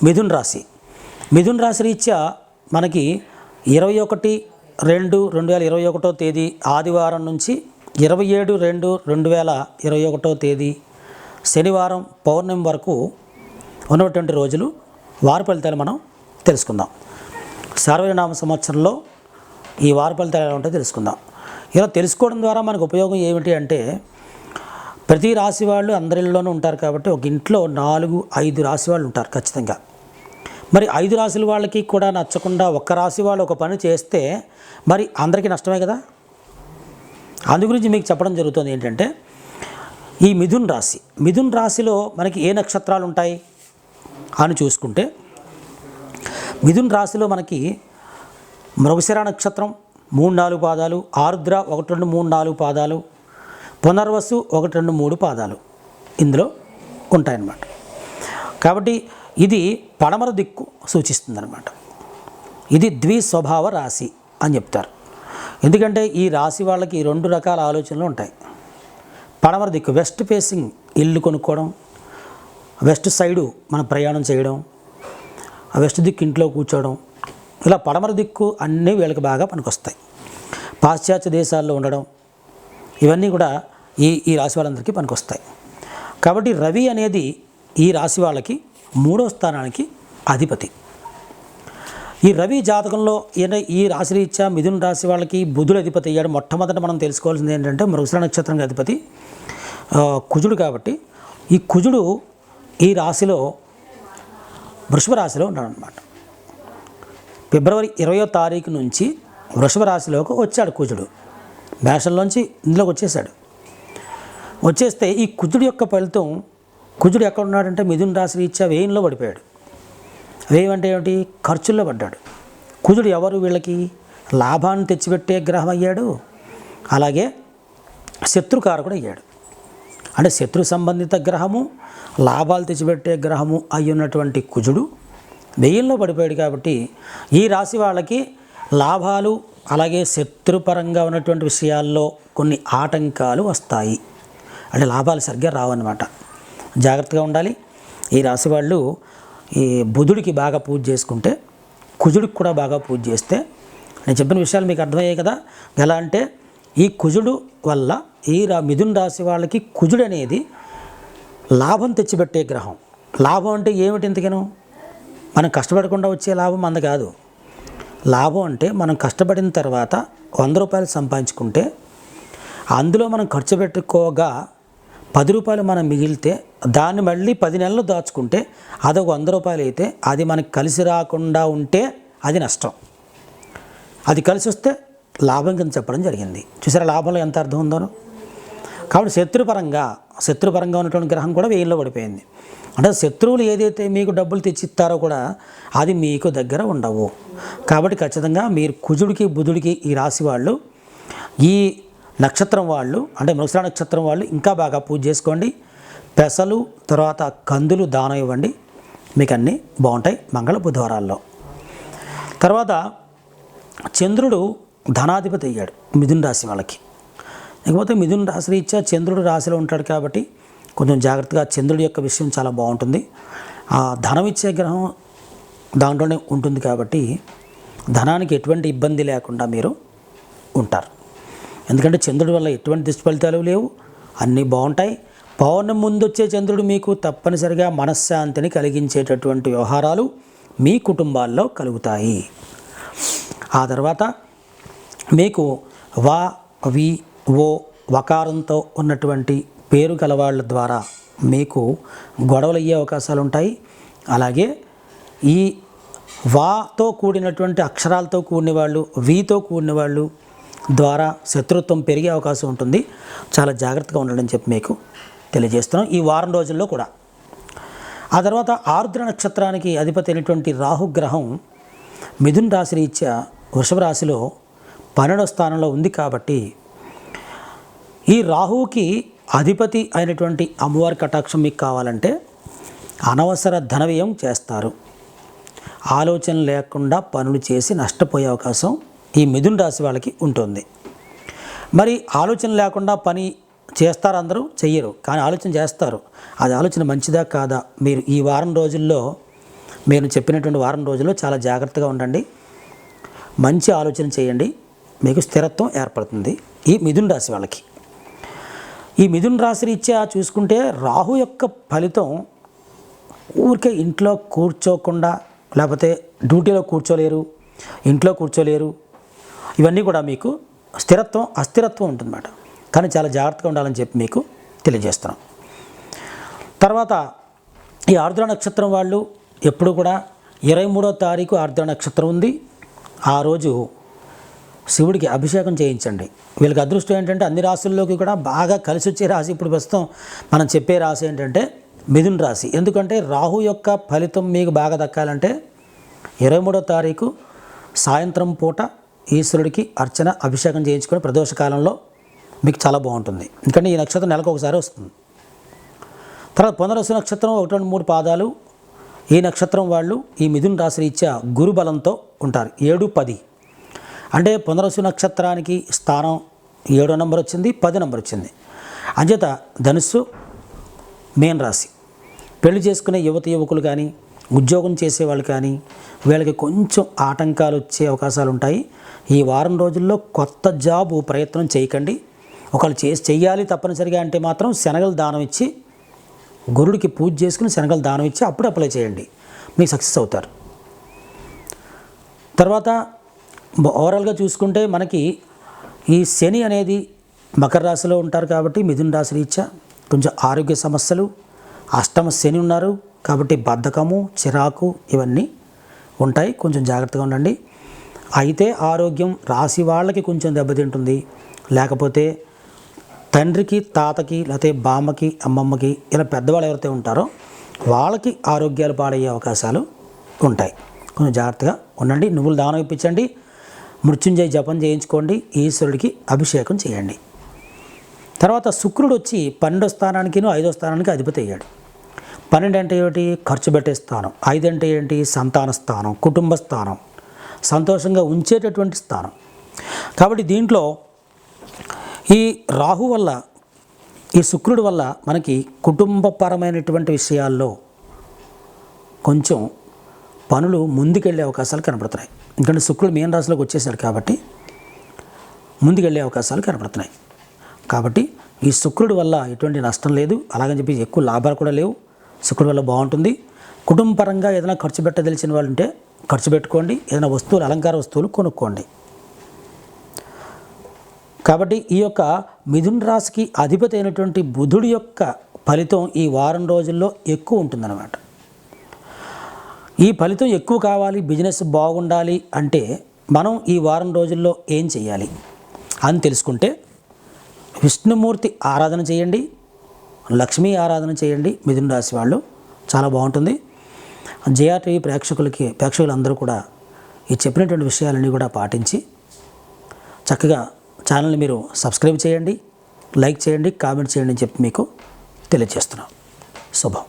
మిథున్ రాశి. మిథున్ రాశి రీత్యా మనకి 21/2/2021 తేదీ ఆదివారం నుంచి 27/2/2021 తేదీ శనివారం పౌర్ణమి వరకు ఉన్నటువంటి రోజులు వార ఫలితాలు మనం తెలుసుకుందాం. సార్వజనామ సంవత్సరంలో ఈ వార ఫలితాలు ఎలా ఉంటాయో తెలుసుకుందాం. ఇలా తెలుసుకోవడం ద్వారా మనకు ఉపయోగం ఏమిటి అంటే, ప్రతి రాశి వాళ్ళు అందరిలోనూ ఉంటారు కాబట్టి ఒక ఇంట్లో 4-5 రాశి వాళ్ళు ఉంటారు ఖచ్చితంగా. మరి 5 రాశుల వాళ్ళకి కూడా నచ్చకుండా ఒక్క రాశి వాళ్ళు ఒక పని చేస్తే మరి అందరికీ నష్టమే కదా. అందు గురించి మీకు చెప్పడం జరుగుతుంది ఏంటంటే, ఈ మిథున్ రాశిలో మనకి ఏ నక్షత్రాలు ఉంటాయి అని చూసుకుంటే, మిథున్ రాశిలో మనకి మృగశిర నక్షత్రం 3-4 పాదాలు, ఆరుద్ర 1-2-3-4 పాదాలు, పునర్వసు 1-2-3 పాదాలు ఇందులో ఉంటాయన్నమాట. కాబట్టి ఇది పడమర దిక్కు సూచిస్తుందన్నమాట. ఇది ద్విస్వభావ రాశి అని చెప్తారు. ఎందుకంటే ఈ రాశి వాళ్ళకి 2 రకాల ఆలోచనలు ఉంటాయి. పడమర దిక్కు వెస్ట్ ఫేసింగ్ ఇల్లు కొనుక్కోవడం, వెస్ట్ సైడు మనం ప్రయాణం చేయడం, వెస్ట్ దిక్కు ఇంట్లో కూర్చోవడం, ఇలా పడమర దిక్కు అన్నీ వీళ్ళకి బాగా పనికొస్తాయి. పాశ్చాత్య దేశాల్లో ఉండడం, ఇవన్నీ కూడా ఈ రాశి వాళ్ళందరికీ పనికొస్తాయి. కాబట్టి రవి అనేది ఈ రాశి వాళ్ళకి 3వ స్థానానికి అధిపతి. ఈ రవి జాతకంలో ఈ రాశి రీత్యా మిథున రాశి వాళ్ళకి బుధుడు అధిపతి అయ్యాడు. మొట్టమొదట మనం తెలుసుకోవాల్సింది ఏంటంటే, మృగశిర నక్షత్రానికి అధిపతి కుజుడు. కాబట్టి ఈ కుజుడు ఈ రాశిలో వృషభ రాశిలో ఉన్నాడనమాట. ఫిబ్రవరి 20వ తారీఖు నుంచి వృషభ రాశిలోకి వచ్చాడు కుజుడు. మేషంలోంచి ఇందులోకి వచ్చేస్తే ఈ కుజుడు యొక్క ఫలితం, కుజుడు ఎక్కడ ఉన్నాడంటే మిథున రాశి రీత్యా వ్యయంలో పడిపోయాడు. వ్యయం అంటే ఏమిటి? ఖర్చుల్లో పడ్డాడు. కుజుడు ఎవరు వీళ్ళకి? లాభాన్ని తెచ్చిపెట్టే గ్రహం అయ్యాడు, అలాగే శత్రుకారకుడు అయ్యాడు. అంటే శత్రు సంబంధిత గ్రహము, లాభాలు తెచ్చిపెట్టే గ్రహము అయి ఉన్నటువంటి కుజుడు వ్యయంలో పడిపోయాడు. కాబట్టి ఈ రాశి వాళ్ళకి లాభాలు అలాగే శత్రుపరంగా ఉన్నటువంటి విషయాల్లో కొన్ని ఆటంకాలు వస్తాయి. అంటే లాభాలు సరిగ్గా రావన్నమాట. జాగ్రత్తగా ఉండాలి. ఈ రాశి వాళ్ళు ఈ బుధుడికి బాగా పూజ చేసుకుంటే, కుజుడికి కూడా బాగా పూజ చేస్తే, నేను చెప్పిన విషయాలు మీకు అర్థమయ్యాయి కదా. ఎలా అంటే, ఈ కుజుడు వల్ల ఈ మిథున రాశి వాళ్ళకి కుజుడు అనేది లాభం తెచ్చిపెట్టే గ్రహం. లాభం అంటే ఏమిటి? ఇంతకను మనం కష్టపడకుండా వచ్చే లాభం అంద కాదు. లాభం అంటే మనం కష్టపడిన తర్వాత 100 రూపాయలు సంపాదించుకుంటే అందులో మనం ఖర్చు పెట్టుకోగా 10 రూపాయలు మనం మిగిలితే దాన్ని మళ్ళీ 10 నెలలు దాచుకుంటే అదొక 100 రూపాయలు అయితే, అది మనకు కలిసి రాకుండా ఉంటే అది నష్టం. అది కలిసి వస్తే లాభం కింద చెప్పడం జరిగింది. చూసారా లాభంలో ఎంత అర్థం ఉందో. కాబట్టి శత్రుపరంగా ఉన్నటువంటి గ్రహం కూడా వ్యయంలో పడిపోయింది. అంటే శత్రువులు ఏదైతే మీకు డబ్బులు తెచ్చిస్తారో కూడా అది మీకు దగ్గర ఉండవు. కాబట్టి ఖచ్చితంగా మీరు కుజుడికి బుధుడికి ఈ రాశి వాళ్ళు, ఈ నక్షత్రం వాళ్ళు అంటే మృగశిర నక్షత్రం వాళ్ళు ఇంకా బాగా పూజ చేసుకోండి. పెసలు తర్వాత కందులు దానం ఇవ్వండి. మీకు అన్నీ బాగుంటాయి మంగళ బుధవారాల్లో. తర్వాత చంద్రుడు ధనాధిపతి అయ్యాడు మిథున రాశి వాళ్ళకి. లేకపోతే మిథున రాశి రీత్యా చంద్రుడు రాశిలో ఉంటాడు కాబట్టి కొంచెం జాగ్రత్తగా చంద్రుడి యొక్క విషయం చాలా బాగుంటుంది. ధనం ఇచ్చే గ్రహం దాంట్లోనే ఉంటుంది కాబట్టి ధనానికి ఎటువంటి ఇబ్బంది లేకుండా మీరు ఉంటారు. ఎందుకంటే చంద్రుడి వల్ల ఎటువంటి దుష్ఫలితాలు లేవు, అన్నీ బాగుంటాయి. పౌర్ణమి ముందు వచ్చే చంద్రుడు మీకు తప్పనిసరిగా మనశ్శాంతిని కలిగించేటటువంటి వ్యవహారాలు మీ కుటుంబాల్లో కలుగుతాయి. ఆ తర్వాత మీకు వా వి ఓ వకారంతో ఉన్నటువంటి పేరు గలవాళ్ళ ద్వారా మీకు గొడవలు అయ్యే అవకాశాలు ఉంటాయి. అలాగే ఈ వాతో కూడినటువంటి అక్షరాలతో కూడిన వాళ్ళు, వీతో కూడిన వాళ్ళు ద్వారా శత్రుత్వం పెరిగే అవకాశం ఉంటుంది. చాలా జాగ్రత్తగా ఉండడం చెప్పి మీకు తెలియజేస్తున్నాం ఈ వారం రోజుల్లో కూడా. ఆ తర్వాత ఆరుద్ర నక్షత్రానికి అధిపతి అయినటువంటి రాహుగ్రహం మిథున రాశి రీత్యా వృషభ రాశిలో 12వ స్థానంలో ఉంది. కాబట్టి ఈ రాహువుకి అధిపతి అయినటువంటి అమ్మవారి కటాక్షం మీకు కావాలంటే అనవసర ధన వ్యయం చేస్తారు. ఆలోచన లేకుండా పనులు చేసి నష్టపోయే అవకాశం ఈ మిథున రాశి వాళ్ళకి ఉంటుంది. మరి ఆలోచన లేకుండా పని చేస్తారు, అందరూ చెయ్యరు, కానీ ఆలోచన చేస్తారు. అది ఆలోచన మంచిదా కాదా మీరు ఈ వారం రోజుల్లో నేను చెప్పినటువంటి వారం రోజుల్లో చాలా జాగ్రత్తగా ఉండండి, మంచి ఆలోచన చేయండి, మీకు స్థిరత్వం ఏర్పడుతుంది. ఈ మిథున రాశి వాళ్ళకి, ఈ మిథున రాశి రీత్యా చూసుకుంటే రాహు యొక్క ఫలితం ఊరికే ఇంట్లో కూర్చోకుండా, లేకపోతే డ్యూటీలో కూర్చోలేరు, ఇంట్లో కూర్చోలేరు, ఇవన్నీ కూడా మీకు స్థిరత్వం అస్థిరత్వం ఉంటుందన్నమాట. కానీ చాలా జాగ్రత్తగా ఉండాలని చెప్పి మీకు తెలియజేస్తున్నాం. తర్వాత ఈ ఆర్ద్ర నక్షత్రం వాళ్ళు ఎప్పుడు కూడా 23వ తారీఖు ఆర్ద్ర నక్షత్రం ఉంది, ఆ రోజు శివుడికి అభిషేకం చేయించండి. వీళ్ళకి అదృష్టం ఏంటంటే అన్ని రాశుల్లోకి కూడా బాగా కలిసి వచ్చే రాశి ఇప్పుడు ప్రస్తుతం మనం చెప్పే రాశి ఏంటంటే మిథున రాశి. ఎందుకంటే రాహు యొక్క ఫలితం మీకు బాగా దక్కాలంటే 23వ తారీఖు సాయంత్రం పూట ఈశ్వరుడికి అర్చన అభిషేకం చేయించుకొని ప్రదోష కాలంలో మీకు చాలా బాగుంటుంది. ఎందుకంటే ఈ నక్షత్రం నెలకు ఒకసారి వస్తుంది. తర్వాత పునర్వసు నక్షత్రం 1, 2, 3 పాదాలు, ఈ నక్షత్రం వాళ్ళు ఈ మిథున రాశి రీత్యా గురు బలంతో ఉంటారు. 7, 10 అంటే పునర్వసు నక్షత్రానికి స్థానం 7వ నంబర్ వచ్చింది, 10 నంబర్ వచ్చింది. అంచేత ధనుస్సు మీన రాశి, పెళ్లి చేసుకునే యువకులు కానీ, ఉద్యోగం చేసేవాళ్ళు కానీ వీళ్ళకి కొంచెం ఆటంకాలు వచ్చే అవకాశాలు ఉంటాయి. ఈ వారం రోజుల్లో కొత్త జాబు ప్రయత్నం చేయకండి. ఒకళ్ళు చెయ్యాలి తప్పనిసరిగా అంటే మాత్రం శనగలు దానం ఇచ్చి, గురుడికి పూజ చేసుకుని శనగలు దానం ఇచ్చి అప్పుడు అప్లై చేయండి, మీకు సక్సెస్ అవుతారు. తర్వాత ఓవరాల్గా చూసుకుంటే మనకి ఈ శని అనేది మకర రాశిలో ఉంటారు కాబట్టి మిథున రాశి రీత్యా కొంచెం ఆరోగ్య సమస్యలు, అష్టమ శని ఉన్నారు కాబట్టి బద్ధకము, చిరాకు ఇవన్నీ ఉంటాయి, కొంచెం జాగ్రత్తగా ఉండండి. అయితే ఆరోగ్యం రాశి వాళ్ళకి కొంచెం దెబ్బతింటుంది, లేకపోతే తండ్రికి, తాతకి, లేకపోతే బామ్మకి, అమ్మమ్మకి ఇలా పెద్దవాళ్ళు ఎవరైతే ఉంటారో వాళ్ళకి ఆరోగ్యాలు పాడయ్యే అవకాశాలు ఉంటాయి. కొంచెం జాగ్రత్తగా ఉండండి. నువ్వులు దానం ఇప్పించండి, మృత్యుంజయ జపం చేయించుకోండి, ఈశ్వరుడికి అభిషేకం చేయండి. తర్వాత శుక్రుడు వచ్చి 12వ స్థానానికి 5వ స్థానానికి అధిపతి అయ్యాడు. 12 అంటే ఏమిటి? ఖర్చు పెట్టే స్థానం. 5 అంటే ఏంటి? సంతాన స్థానం, కుటుంబ స్థానం, సంతోషంగా ఉంచేటటువంటి స్థానం. కాబట్టి దీంట్లో ఈ రాహు వల్ల, ఈ శుక్రుడి వల్ల మనకి కుటుంబపరమైనటువంటి విషయాల్లో కొంచెం పనులు ముందుకెళ్ళే అవకాశాలు కనపడుతున్నాయి. ఎందుకంటే శుక్రుడు మీన రాశిలోకి వచ్చేసాడు కాబట్టి ముందుకెళ్ళే అవకాశాలు కనపడుతున్నాయి. కాబట్టి ఈ శుక్రుడి వల్ల ఎటువంటి నష్టం లేదు, అలాగని చెప్పి ఎక్కువ లాభాలు కూడా లేవు. శుక్రుడి వల్ల బాగుంటుంది. కుటుంబపరంగా ఏదైనా ఖర్చు పెట్టదలిచిన వాళ్ళు ఉంటే ఖర్చు పెట్టుకోండి, ఏదైనా వస్తువులు, అలంకార వస్తువులు కొనుక్కోండి. కాబట్టి ఈ యొక్క మిథున రాశికి అధిపతి అయినటువంటి బుధుడి యొక్క ఫలితం ఈ వారం రోజుల్లో ఎక్కువ ఉంటుందన్నమాట. ఈ ఫలితం ఎక్కువ కావాలి, బిజినెస్ బాగుండాలి అంటే మనం ఈ వారం రోజుల్లో ఏం చేయాలి అని తెలుసుకుంటే విష్ణుమూర్తి ఆరాధన చేయండి, లక్ష్మీ ఆరాధన చేయండి. మిథున రాశి వాళ్ళు చాలా బాగుంటుంది. JRTV ప్రేక్షకులందరూ కూడా ఈ చెప్పినటువంటి విషయాలన్నీ కూడా పాటించి చక్కగా ఛానల్ని మీరు సబ్స్క్రైబ్ చేయండి, లైక్ చేయండి, కామెంట్ చేయండి అని చెప్పి మీకు తెలియజేస్తున్నాం. శుభం.